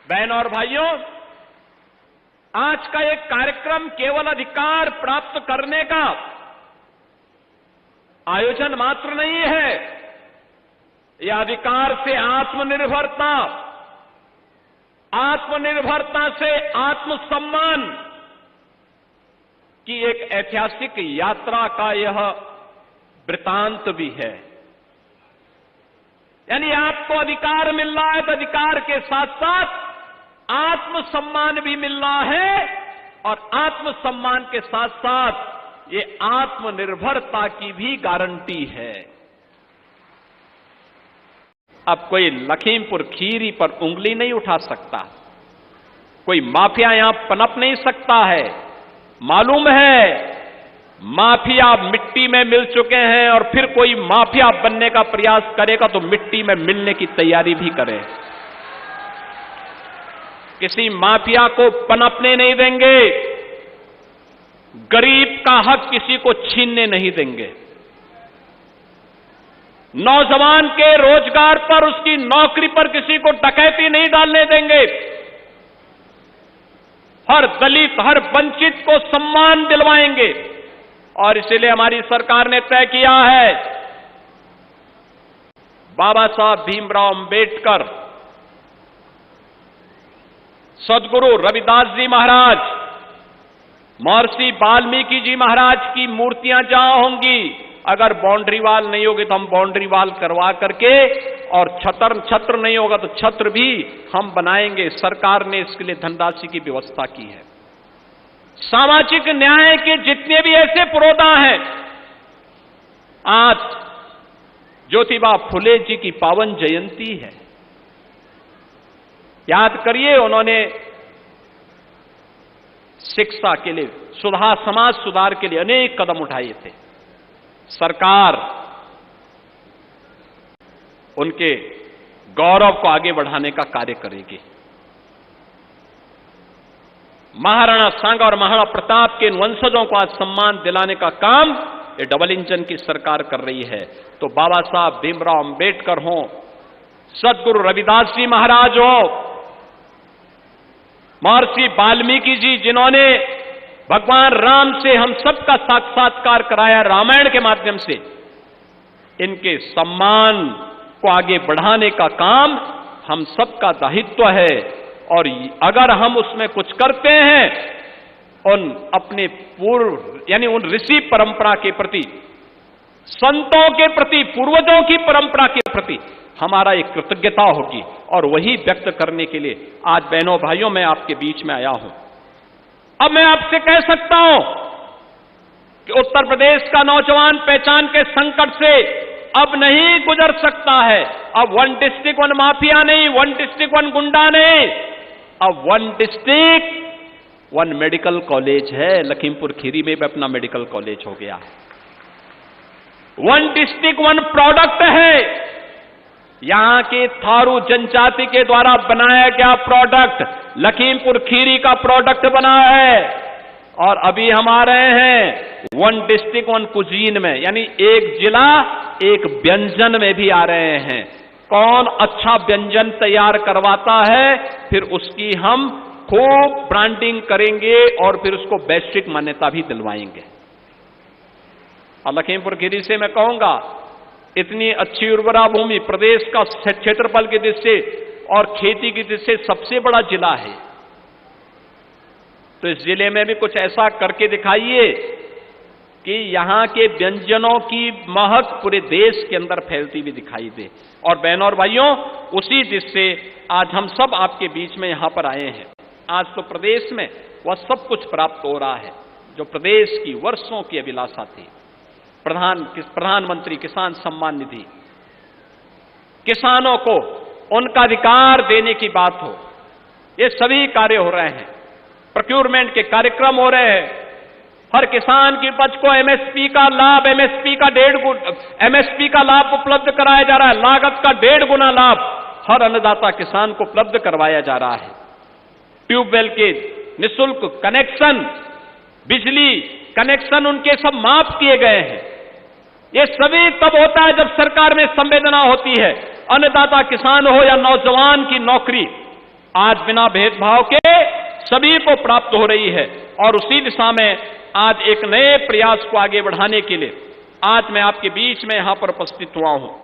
बहन और भाइयों, आज का एक कार्यक्रम केवल अधिकार प्राप्त करने का आयोजन मात्र नहीं है। यह अधिकार से आत्मनिर्भरता, आत्मनिर्भरता से आत्मसम्मान की एक ऐतिहासिक यात्रा का यह वृतांत भी है। यानी आपको अधिकार मिल रहा है तो अधिकार के साथ साथ आत्मसम्मान भी मिल रहा है, और आत्मसम्मान के साथ साथ ये आत्मनिर्भरता की भी गारंटी है। अब कोई लखीमपुर खीरी पर उंगली नहीं उठा सकता, कोई माफिया यहां पनप नहीं सकता है। मालूम है माफिया मिट्टी में मिल चुके हैं, और फिर कोई माफिया बनने का प्रयास करेगा तो मिट्टी में मिलने की तैयारी भी करे। किसी माफिया को पनपने नहीं देंगे, गरीब का हक किसी को छीनने नहीं देंगे, नौजवान के रोजगार पर, उसकी नौकरी पर किसी को डकैती नहीं डालने देंगे। हर दलित, हर वंचित को सम्मान दिलवाएंगे। और इसलिए हमारी सरकार ने तय किया है, बाबा साहब भीमराव अंबेडकर, सदगुरु रविदास जी महाराज, महर्षि वाल्मीकि जी महाराज की मूर्तियां जहां होंगी, अगर बाउंड्री वाल नहीं होगी तो हम बाउंड्री वाल करवा करके, और छत्र नहीं होगा तो छत्र भी हम बनाएंगे। सरकार ने इसके लिए धनराशि की व्यवस्था की है। सामाजिक न्याय के जितने भी ऐसे पुरोधा हैं, आज ज्योतिबा फुले जी की पावन जयंती है। याद करिए, उन्होंने शिक्षा के लिए, समाज सुधार के लिए अनेक कदम उठाए थे। सरकार उनके गौरव को आगे बढ़ाने का कार्य करेगी। महाराणा सांगा और महाराणा प्रताप के वंशजों को आज सम्मान दिलाने का काम ये डबल इंजन की सरकार कर रही है। तो बाबा साहब भीमराव अंबेडकर हो, सदगुरु रविदास जी महाराज हो, महर्षि वाल्मीकि जी, जिन्होंने भगवान राम से हम सबका साक्षात्कार कराया रामायण के माध्यम से, इनके सम्मान को आगे बढ़ाने का काम हम सबका दायित्व है। और अगर हम उसमें कुछ करते हैं, उन अपने पूर्व यानी उन ऋषि परंपरा के प्रति, संतों के प्रति, पूर्वजों की परंपरा के प्रति हमारा एक कृतज्ञता होगी। और वही व्यक्त करने के लिए आज बहनों भाइयों मैं आपके बीच में आया हूं। अब मैं आपसे कह सकता हूं कि उत्तर प्रदेश का नौजवान पहचान के संकट से अब नहीं गुजर सकता है। अब 1 डिस्ट्रिक्ट 1 माफिया नहीं, 1 डिस्ट्रिक्ट 1 गुंडा नहीं, अब 1 डिस्ट्रिक्ट 1 मेडिकल कॉलेज है। लखीमपुर खीरी में भी अपना मेडिकल कॉलेज हो गया है। 1 डिस्ट्रिक्ट 1 प्रोडक्ट है। यहां के थारू जनजाति के द्वारा बनाया गया प्रोडक्ट लखीमपुर खीरी का प्रोडक्ट बना है। और अभी हम आ रहे हैं 1 डिस्ट्रिक्ट 1 कुजीन में, यानी एक जिला एक व्यंजन में भी आ रहे हैं। कौन अच्छा व्यंजन तैयार करवाता है, फिर उसकी हम खूब ब्रांडिंग करेंगे और फिर उसको वैश्विक मान्यता भी दिलवाएंगे। और लखीमपुर खीरी से मैं कहूंगा, इतनी अच्छी उर्वरा भूमि, प्रदेश का क्षेत्रफल की दृष्टि से और खेती की दृष्टि से सबसे बड़ा जिला है। तो इस जिले में भी कुछ ऐसा करके दिखाइए कि यहां के व्यंजनों की महक पूरे देश के अंदर फैलती भी दिखाई दे। और बहनों और भाइयों, उसी दृष्टि से आज हम सब आपके बीच में यहां पर आए हैं। आज तो प्रदेश में वह सब कुछ प्राप्त हो रहा है जो प्रदेश की वर्षों की अभिलाषा थी। प्रधानमंत्री किसान सम्मान निधि, किसानों को उनका अधिकार देने की बात हो, ये सभी कार्य हो रहे हैं। प्रोक्योरमेंट के कार्यक्रम हो रहे हैं। हर किसान की उपज को एमएसपी का लाभ, एमएसपी का लाभ उपलब्ध कराया जा रहा है। लागत का 1.5 गुना लाभ हर अन्नदाता किसान को उपलब्ध करवाया जा रहा है। ट्यूबवेल के निःशुल्क कनेक्शन, बिजली कनेक्शन उनके सब माफ किए गए हैं। ये सभी तब होता है जब सरकार में संवेदना होती है। अन्नदाता किसान हो या नौजवान की नौकरी, आज बिना भेदभाव के सभी को प्राप्त हो रही है। और उसी दिशा में आज एक नए प्रयास को आगे बढ़ाने के लिए आज मैं आपके बीच में यहां पर उपस्थित हुआ हूं।